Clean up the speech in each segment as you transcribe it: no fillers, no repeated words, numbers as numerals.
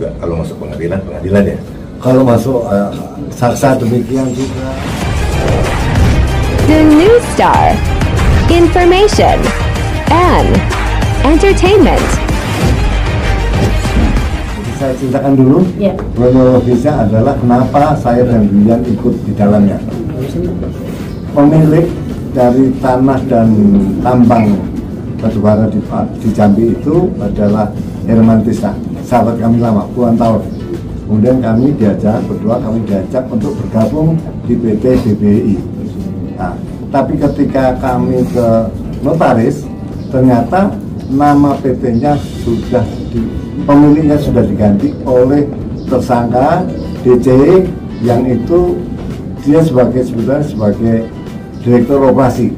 juga kalau masuk pengadilan ya. Kalau masuk saksa demikian juga. The New Star, information and entertainment. Saya ceritakan dulu, kronologisnya adalah kenapa saya dan Bian ikut di dalamnya. Pemilik dari tanah dan tambang batubara di Jambi itu adalah Herman Tisna, sahabat kami lama, puluhan tahun. Kemudian kami diajak untuk bergabung di PT BBI. Nah, tapi ketika kami ke notaris, ternyata nama PT-nya pemiliknya sudah diganti oleh tersangka DC yang itu dia sebetulnya sebagai direktur operasi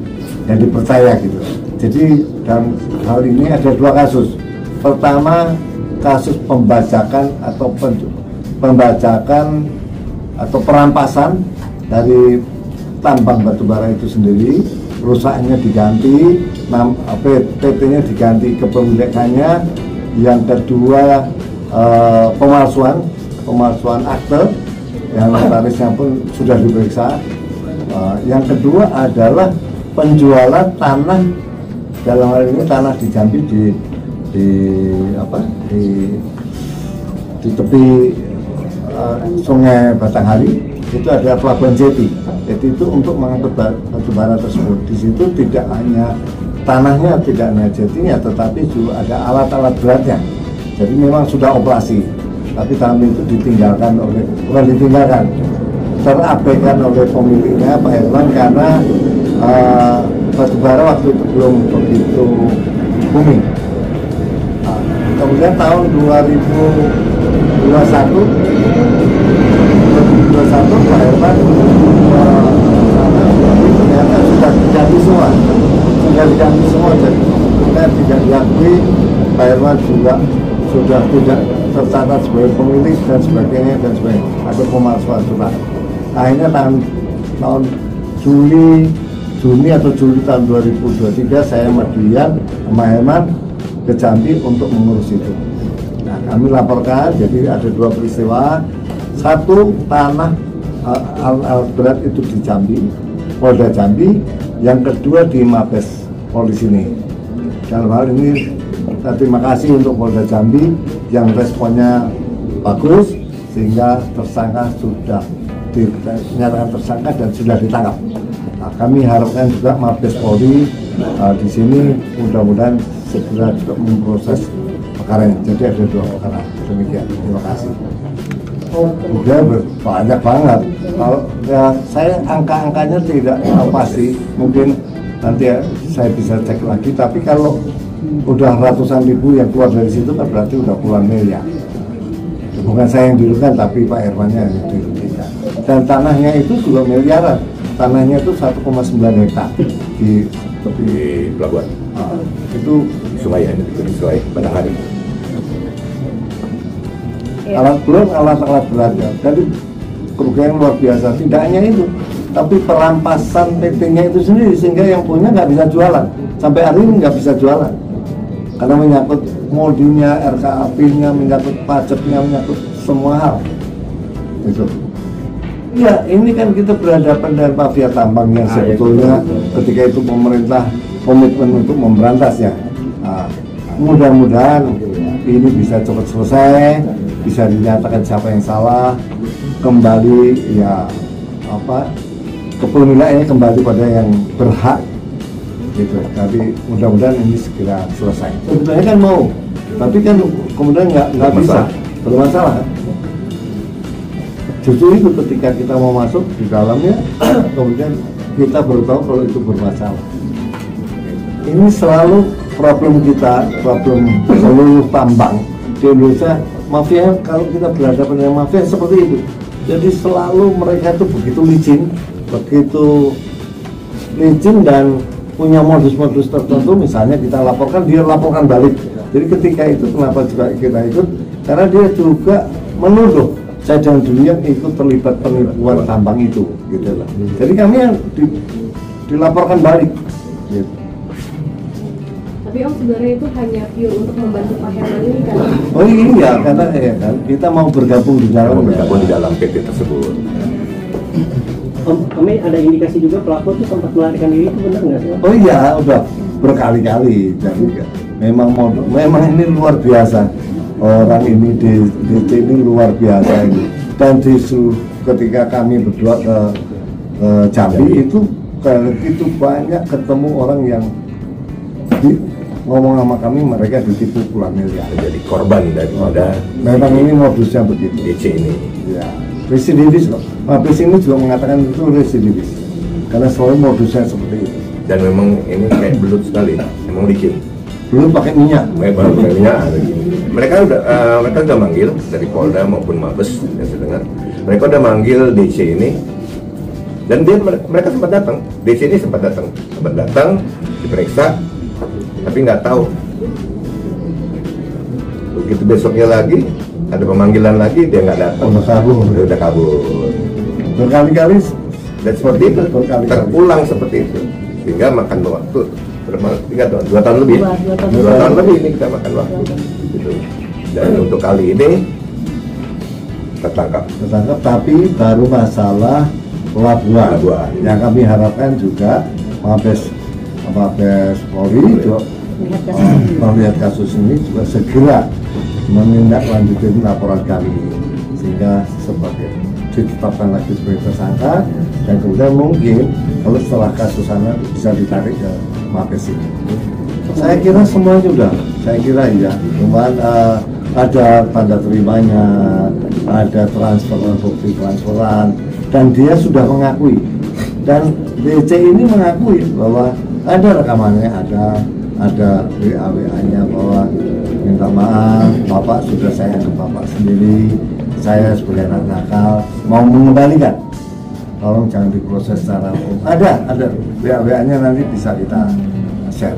yang dipercaya gitu. Jadi dalam hal ini ada dua kasus. Pertama, kasus pembajakan atau perampasan dari tambang batubara itu sendiri, perusahaannya diganti, PT-nya diganti kepemilikannya. Yang kedua, pemalsuan akte yang notarisnya pun sudah diperiksa. Yang kedua adalah penjualan tanah, dalam hal ini tanah di Jambi di tepi Sungai Batanghari, itu ada pelabuhan jeti. Jadi itu untuk mengangkut batubara tersebut. Di situ tidak hanya tanahnya, tidak hanya jetinya, tetapi juga ada alat-alat beratnya. Jadi memang sudah operasi, tapi tanah itu terabaikan oleh pemiliknya Pak Herman karena batubara waktu itu belum begitu booming. Kemudian tahun 2021 Pak Herman ternyata sudah diganti semua, jadi kita tidak diakui. Pak Herman juga sudah tidak tercatat sebagai pemilik dan sebagainya, ada pemalsuan surat. Akhirnya tahun Juni atau Juli tahun 2023 saya Median sama Herman ke Jambi untuk mengurus itu. Nah, kami laporkan, jadi ada dua peristiwa. Satu, tanah alat berat itu di Jambi, Polda Jambi. Yang kedua di Mabes Polisi ini. Dalam hal ini saya terima kasih untuk Polda Jambi yang responnya bagus, sehingga tersangka sudah dinyatakan tersangka dan sudah ditangkap. Nah, kami harapkan juga Mabes Polri di sini mudah-mudahan segera juga memproses perkara ini. Jadi ada dua perkara. Demikian. Terima kasih. Udah banyak banget. Kalau ya, saya angka-angkanya tidak pasti. Mungkin nanti saya bisa cek lagi. Tapi kalau udah ratusan ribu yang keluar dari situ kan berarti udah puluhan miliar. Bukan saya yang dirugikan, tapi Pak Hermannya yang dirugikan. Dan tanahnya itu juga miliaran. Tanahnya itu 1,9 hektar di pelabuhan. Itu Sungai ya, di Sungai Batanghari. Alat-alat beratnya. Jadi kerugian luar biasa. Tidak hanya itu, tapi perampasan PT-nya itu sendiri sehingga yang punya nggak bisa jualan. Sampai hari ini nggak bisa jualan karena menyangkut modinya, RKAP-nya, menyangkut pajaknya, menyangkut semua hal. Itu. Ya, ini kan kita berhadapan dengan mafia tambang yang sebetulnya ketika itu pemerintah komitmen untuk memberantasnya. Nah, mudah-mudahan ini bisa cepat selesai, bisa dinyatakan siapa yang salah, kembali ya kepemilikannya kembali pada yang berhak gitu. Tapi mudah-mudahan ini segera selesai. Sebetulnya kan mau, tapi kan kemudian nggak bisa, bermasalah. Justru itu ketika kita mau masuk di dalamnya, kemudian kita baru tahu kalau itu bermasalah. Ini selalu problem kita, problem seluruh tambang di Indonesia. Mafia, kalau kita berhadapan dengan mafia seperti itu, jadi selalu mereka itu begitu licin dan punya modus-modus tertentu. Misalnya kita laporkan, dia laporkan balik. Jadi ketika itu kenapa juga kita ikut? Karena dia juga menuduh saya dan Julian ikut terlibat penipuan tambang itu, gitu lah. Jadi kami yang dilaporkan balik. Gitu. Tapi Tapi Om sebenarnya itu hanya pure untuk membantu Pak Herman ini kan? Oh iya, karena ya kan kita mau bergabung di dalam PT tersebut. Om, kami ada indikasi juga pelaku itu sempat melarikan diri, itu benar nggak sih? Oh iya, udah berkali-kali. Jadi memang ini luar biasa. Orang ini di DC ini luar biasa ini. Dan ketika kami berdua ke Jambi itu banyak ketemu orang yang ngomong sama kami mereka ditipu puluhan miliar. Jadi korban daripada memang ini modusnya begitu. DC ini. Ya, residivis loh. Mabes ini juga mengatakan itu residivis karena selalu modusnya seperti itu. Dan memang ini kayak belut sekali, emang licin. Belum pakai minyak. Baru pakai minyak. Mereka udah manggil dari Polda maupun Mabes yang saya dengar. Mereka udah manggil DC ini. Dan mereka sempat datang, DC ini sempat datang, diperiksa, tapi nggak tahu. Begitu besoknya lagi, ada pemanggilan lagi, dia nggak datang. Udah kabur. Berkali-kali Dan seperti itu, terulang seperti itu. Sehingga makan waktu, berapa? 2 tahun lebih. 2 tahun lebih ini kita makan waktu. Gitu. Dan untuk kali ini, tertangkap, tapi baru masalah pelabuhan. Yang kami harapkan juga Mabes Polri juga melihat kasus ini juga segera menindaklanjuti laporan kami sehingga sebagai ditetapkan lagi sebagai tersangka dan kemudian mungkin kalau setelah kasus sana bisa ditarik ke Mabes ini. Saya kira semuanya sudah, saya kira ya, cuman ada tanda terimanya, ada bukti transferan, dan dia sudah mengakui. Dan DC ini mengakui bahwa ada rekamannya, ada WA-nya bahwa minta maaf, Bapak sudah saya anggap Bapak sendiri, saya sebagai anak nakal mau mengembalikan. Tolong jangan diproses secara umum. Ada WA-nya nanti bisa kita share.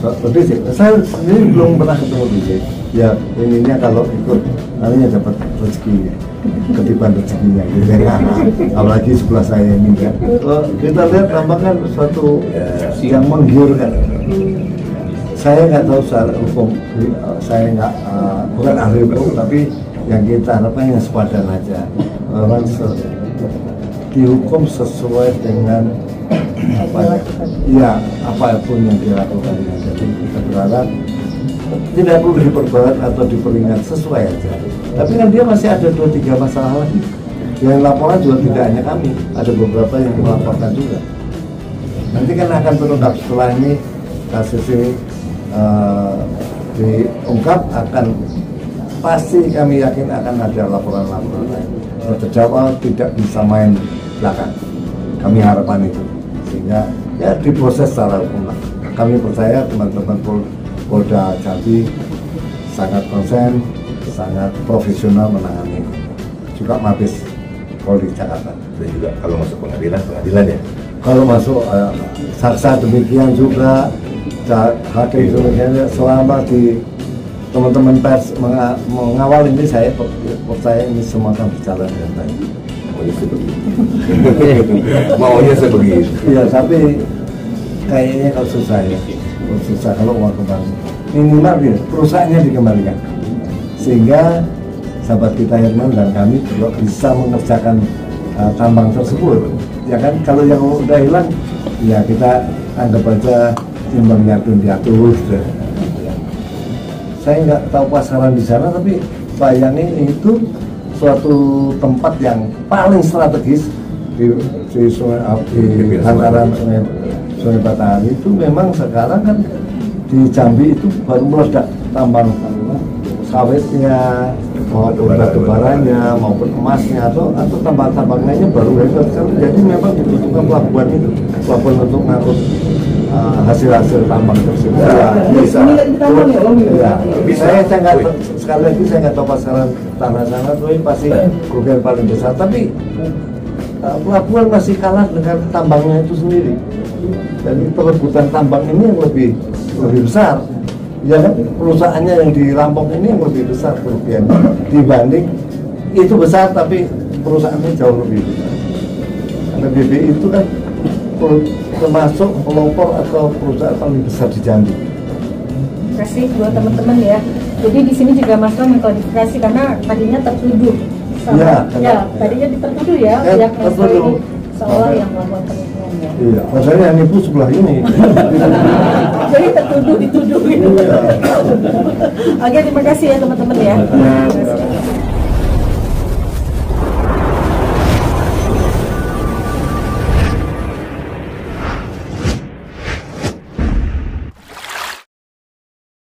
Seperti sih, saya sendiri belum pernah ketemu DJ. Ya, ininya kalau ikut, nantinya dapat rezekinya, ketiban rezekinya gitu ya. Apalagi sebelah saya ini kan. Kita lihat tampaknya suatu yang menggiurkan. Saya nggak tahu secara hukum, saya nggak bukan ahli hukum, tapi yang kita harapkan yang sepadan aja. Orang dihukum sesuai dengan apapun yang dilakukan. Jadi kita berharap tidak perlu diperberat atau diperingat, sesuai aja. Tapi kan dia masih ada 2-3 masalah lagi. Yang laporan juga tidak hanya kami, ada beberapa yang melaporkan juga. Nanti kan akan terungkap setelah ini kasus ini diungkap, akan pasti kami yakin akan ada laporan-laporan lain. Terdakwa tidak bisa main belakang. Kami harapan itu. Sehingga ya diproses secara hukum lah. Kami percaya teman-teman Polda Jambi sangat konsen, sangat profesional menangani. Juga Mabes Polri Jakarta. Dan juga kalau masuk pengadilan ya. Kalau masuk saksa demikian juga, hakim demikian, selama di teman-teman pers mengawal ini, saya percaya ini semua akan berjalan dengan baik. Maunya sebegitu. Iya, tapi kayaknya kalau susah ya. Susah kalau uang kembali. Minimal ya, perusahaannya dikembalikan. Sehingga sahabat kita Herman dan kami juga bisa mengerjakan tambang tersebut. Ya kan, kalau yang udah hilang, ya kita anggap aja timbangnya diatur. Saya nggak tahu pasaran di sana, tapi bayangin itu suatu tempat yang paling strategis di hantaran Sungai Batanghari itu. Memang sekarang kan di Jambi itu baru meledak tambang sawitnya, maupun batu baranya, maupun emasnya, atau tambang-tambang lainnya baru hebat sekali. Jadi memang dibutuhkan pelabuhan itu, pelabuhan untuk ngangkut hasil-hasil tambang tersebut. Bisa. Saya nggak, sekali lagi saya nggak tahu pasaran tanah sana, tapi pasti kerugian paling besar. Tapi pelabuhan masih kalah dengan tambangnya itu sendiri. Jadi perebutan tambang ini yang lebih besar. Ya kan, perusahaannya yang di Lampung ini yang lebih besar kerugian dibanding itu besar, tapi perusahaannya jauh lebih besar. Karena BBI itu kan termasuk pelopor atau perusahaan paling besar di Jambi. kasih buat teman-teman ya. Jadi di sini juga Mas Rom mengklarifikasi karena tadinya tertuduh sama, Ya, tadinya tertuduh ya, Ya, pihak Mas Rom tertuduh. ini seolah yang melakukan penipuan ya. Iya, maksudnya yang ibu sebelah ini. Jadi tertuduh dituduh gitu. Oke, terima kasih ya teman-teman ya.